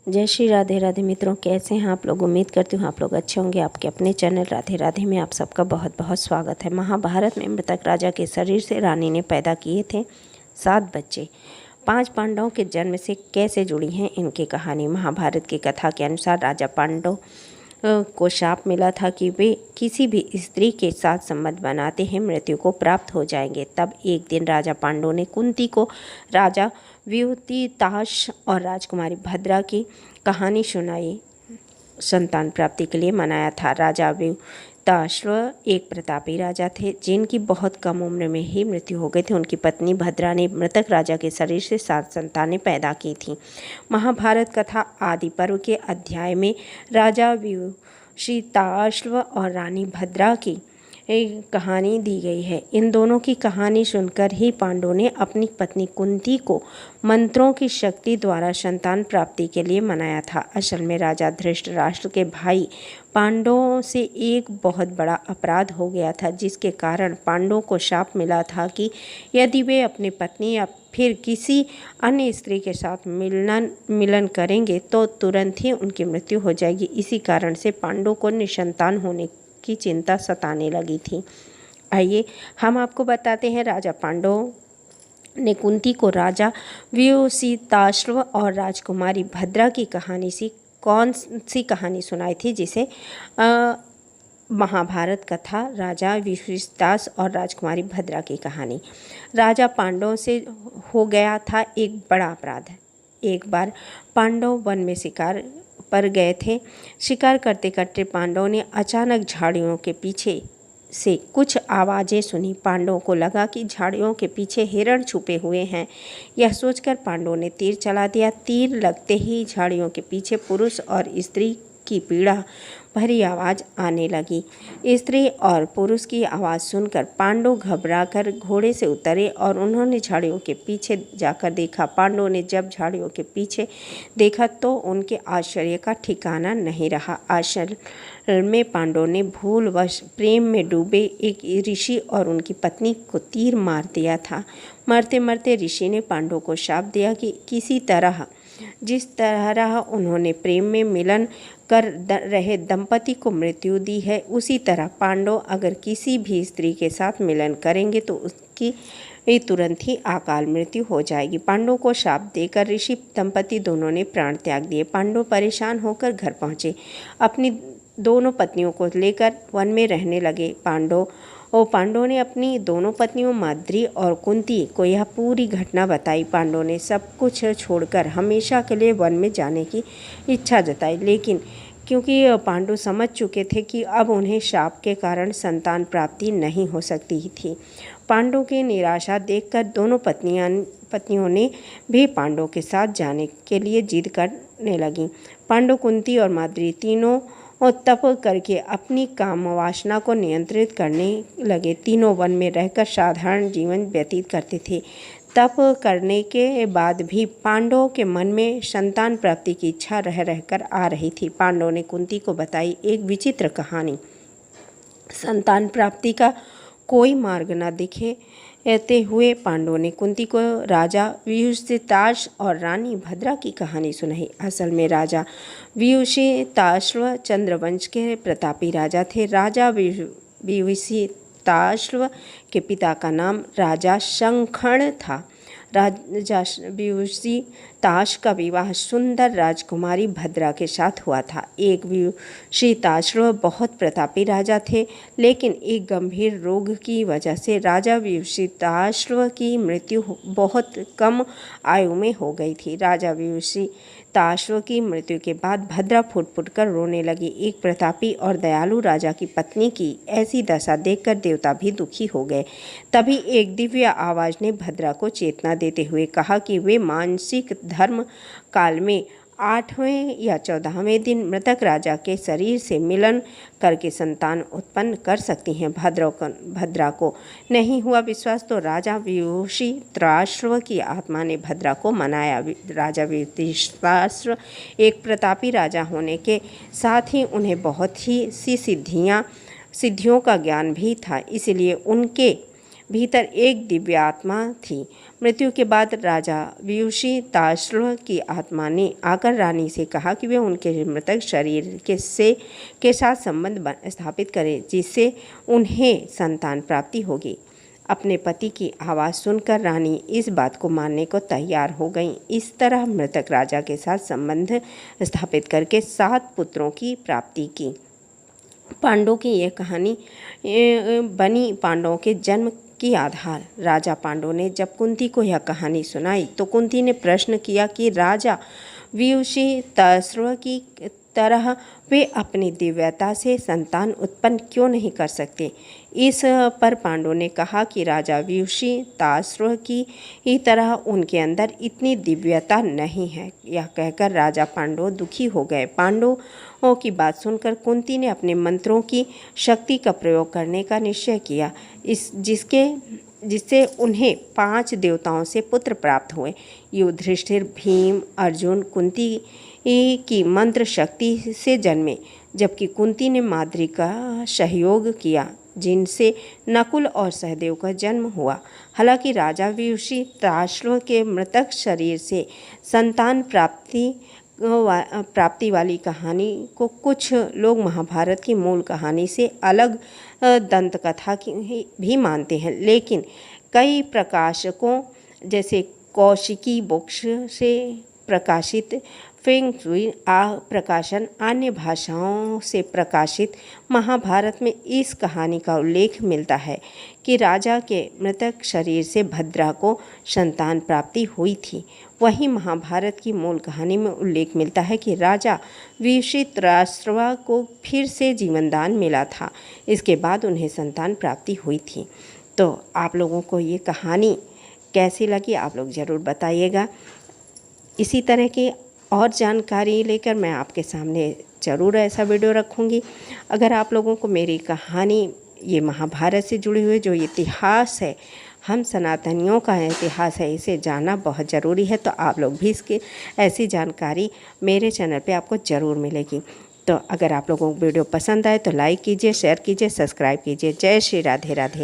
जय श्री राधे राधे मित्रों, कैसे हैं आप लोग। उम्मीद करती हूँ आप लोग अच्छे होंगे। आपके अपने चैनल राधे राधे में आप सबका बहुत बहुत स्वागत है। महाभारत में मृतक राजा के शरीर से रानी ने पैदा किए थे 7 बच्चे। 5 पांडवों के जन्म से कैसे जुड़ी हैं इनकी कहानी। महाभारत की कथा के अनुसार राजा पांडव को शाप मिला था कि वे किसी भी स्त्री के साथ संबंध बनाते हैं मृत्यु को प्राप्त हो जाएंगे। तब एक दिन राजा पांडव ने कुंती को राजा व्यूतिताश और राजकुमारी भद्रा की कहानी सुनाई। संतान प्राप्ति के लिए मनाया था। राजा व्यूताश्व एक प्रतापी राजा थे जिनकी बहुत कम उम्र में ही मृत्यु हो गई थी। उनकी पत्नी भद्रा ने मृतक राजा के शरीर से 7 संतानें पैदा की थीं। महाभारत कथा आदि पर्व के अध्याय में राजा व्यूताश्व और रानी भद्रा की एक कहानी दी गई है। इन दोनों की कहानी सुनकर ही पांडवों ने अपनी पत्नी कुंती को मंत्रों की शक्ति द्वारा संतान प्राप्ति के लिए मनाया था। असल में राजा धृतराष्ट्र के भाई पांडवों से एक बहुत बड़ा अपराध हो गया था, जिसके कारण पांडवों को शाप मिला था कि यदि वे अपनी पत्नी या फिर किसी अन्य स्त्री के साथ मिलन करेंगे तो तुरंत ही उनकी मृत्यु हो जाएगी। इसी कारण से पांडवों को निसंतान होने की चिंता सताने लगी थी। आइए हम आपको बताते हैं राजा पांडव ने कुंती को राजा व्यूसिताश्व और राजकुमारी भद्रा की कहानी सी कौन सी कहानी सुनाई थी, जिसे महाभारत कथा राजा व्यूसिताश और राजकुमारी भद्रा की कहानी। राजा पांडव से हो गया था एक बड़ा अपराध। एक बार पांडव वन में शिकार पर गए थे। शिकार करते करते पांडवों ने अचानक झाड़ियों के पीछे से कुछ आवाज़ें सुनी। पांडवों को लगा कि झाड़ियों के पीछे हिरण छुपे हुए हैं। यह सोचकर पांडवों ने तीर चला दिया। तीर लगते ही झाड़ियों के पीछे पुरुष और स्त्री की पीड़ा भरी आवाज़ आने लगी। स्त्री और पुरुष की आवाज़ सुनकर पांडव घबराकर घोड़े से उतरे और उन्होंने झाड़ियों के पीछे जाकर देखा। पांडवों ने जब झाड़ियों के पीछे देखा तो उनके आश्चर्य का ठिकाना नहीं रहा। आश्चर्य में पांडवों ने भूलवश प्रेम में डूबे एक ऋषि और उनकी पत्नी को तीर मार दिया था। मरते मरते ऋषि ने पांडवों को शाप दिया कि किसी तरह जिस तरह उन्होंने प्रेम में मिलन कर रहे दंपति को मृत्यु दी है, उसी तरह पांडव अगर किसी भी स्त्री के साथ मिलन करेंगे तो उसकी तुरंत ही अकाल मृत्यु हो जाएगी। पांडवों को शाप देकर ऋषि दंपति दोनों ने प्राण त्याग दिए। पांडव परेशान होकर घर पहुँचे। अपनी दोनों पत्नियों को लेकर वन में रहने लगे। पांडवों ने अपनी दोनों पत्नियों माद्री और कुंती को यह पूरी घटना बताई। पांडवों ने सब कुछ छोड़कर हमेशा के लिए वन में जाने की इच्छा जताई, लेकिन क्योंकि पांडव समझ चुके थे कि अब उन्हें शाप के कारण संतान प्राप्ति नहीं हो सकती थी। पांडवों की निराशा देखकर दोनों पत्नियों ने भी पांडवों के साथ जाने के लिए जिद करने लगीं। पांडव, कुंती और माद्री तीनों और तप करके अपनी काम वासना को नियंत्रित करने लगे। तीनों वन में रहकर साधारण जीवन व्यतीत करते थे। तप करने के बाद भी पांडवों के मन में संतान प्राप्ति की इच्छा रह रहकर आ रही थी। पांडवों ने कुंती को बताई एक विचित्र कहानी। संतान प्राप्ति का कोई मार्ग न दिखते हुए पांडवों ने कुंती को राजा व्यूसिताश और रानी भद्रा की कहानी सुनाई। असल में राजा व्यूसिताश्व चंद्रवंश के प्रतापी राजा थे। राजा व्यूसिताश्व के पिता का नाम राजा शंखण था। राजा व्यूसिताश का विवाह सुंदर राजकुमारी भद्रा के साथ हुआ था। एक व्यूसिताश्व बहुत प्रतापी राजा थे, लेकिन एक गंभीर रोग की वजह से राजा व्यूसिताश्व की मृत्यु बहुत कम आयु में हो गई थी। राजा व्यूसिताश्व की मृत्यु के बाद भद्रा फुट फुट कर रोने लगी। एक प्रतापी और दयालु राजा की पत्नी की ऐसी दशा देखकर देवता भी दुखी हो गए। तभी एक दिव्य आवाज़ ने भद्रा को चेतना देते हुए कहा कि वे मानसिक धर्म काल में 8वें या 14वें दिन मृतक राजा के शरीर से मिलन करके संतान उत्पन्न कर सकती हैं। भद्रा को नहीं हुआ विश्वास तो राजा व्यूसिताश्व की आत्मा ने भद्रा को मनाया। राजा व्यूसिताश्व एक प्रतापी राजा होने के साथ ही उन्हें बहुत ही सी सिद्धियों का ज्ञान भी था, इसलिए उनके भीतर एक दिव्य आत्मा थी। मृत्यु के बाद राजा वियुषिताश्व की आत्मा ने आकर रानी से कहा कि वे उनके मृतक शरीर के साथ संबंध स्थापित करें, जिससे उन्हें संतान प्राप्ति होगी। अपने पति की आवाज़ सुनकर रानी इस बात को मानने को तैयार हो गई। इस तरह मृतक राजा के साथ संबंध स्थापित करके 7 पुत्रों की प्राप्ति की। पांडवों की यह कहानी बनी पांडवों के जन्म की आधार। राजा पांडव ने जब कुंती को यह कहानी सुनाई तो कुंती ने प्रश्न किया कि राजा वियुषिताश्व की तरह वे अपनी दिव्यता से संतान उत्पन्न क्यों नहीं कर सकते। इस पर पांडव ने कहा कि राजा वियुषिताश्व की तरह उनके अंदर इतनी दिव्यता नहीं है। यह कहकर राजा पांडव दुखी हो गए। पांडवों की बात सुनकर कुंती ने अपने मंत्रों की शक्ति का प्रयोग करने का निश्चय किया, जिससे उन्हें 5 देवताओं से पुत्र प्राप्त हुए। युधिष्ठिर, भीम, अर्जुन कुंती की मंत्र शक्ति से जन्मे, जबकि कुंती ने माद्री का सहयोग किया, जिनसे नकुल और सहदेव का जन्म हुआ। हालांकि राजा वियुषिताश्व के मृतक शरीर से संतान प्राप्ति वाली कहानी को कुछ लोग महाभारत की मूल कहानी से अलग दंतकथा भी मानते हैं, लेकिन कई प्रकाशकों जैसे कौशिकी बुक्स से प्रकाशित फेंग शुई प्रकाशन अन्य भाषाओं से प्रकाशित महाभारत में इस कहानी का उल्लेख मिलता है कि राजा के मृतक शरीर से भद्रा को संतान प्राप्ति हुई थी। वहीं महाभारत की मूल कहानी में उल्लेख मिलता है कि राजा वियुषिताश्व को फिर से जीवनदान मिला था। इसके बाद उन्हें संतान प्राप्ति हुई थी। तो आप लोगों को ये कहानी कैसी लगी आप लोग ज़रूर बताइएगा। इसी तरह की और जानकारी लेकर मैं आपके सामने ज़रूर ऐसा वीडियो रखूँगी। अगर आप लोगों को मेरी कहानी ये महाभारत से जुड़ी हुई जो इतिहास है, हम सनातनियों का इतिहास है, इसे जानना बहुत ज़रूरी है, तो आप लोग भी इसकी ऐसी जानकारी मेरे चैनल पे आपको ज़रूर मिलेगी। तो अगर आप लोगों को वीडियो पसंद आए तो लाइक कीजिए, शेयर कीजिए, सब्सक्राइब कीजिए। जय श्री राधे राधे।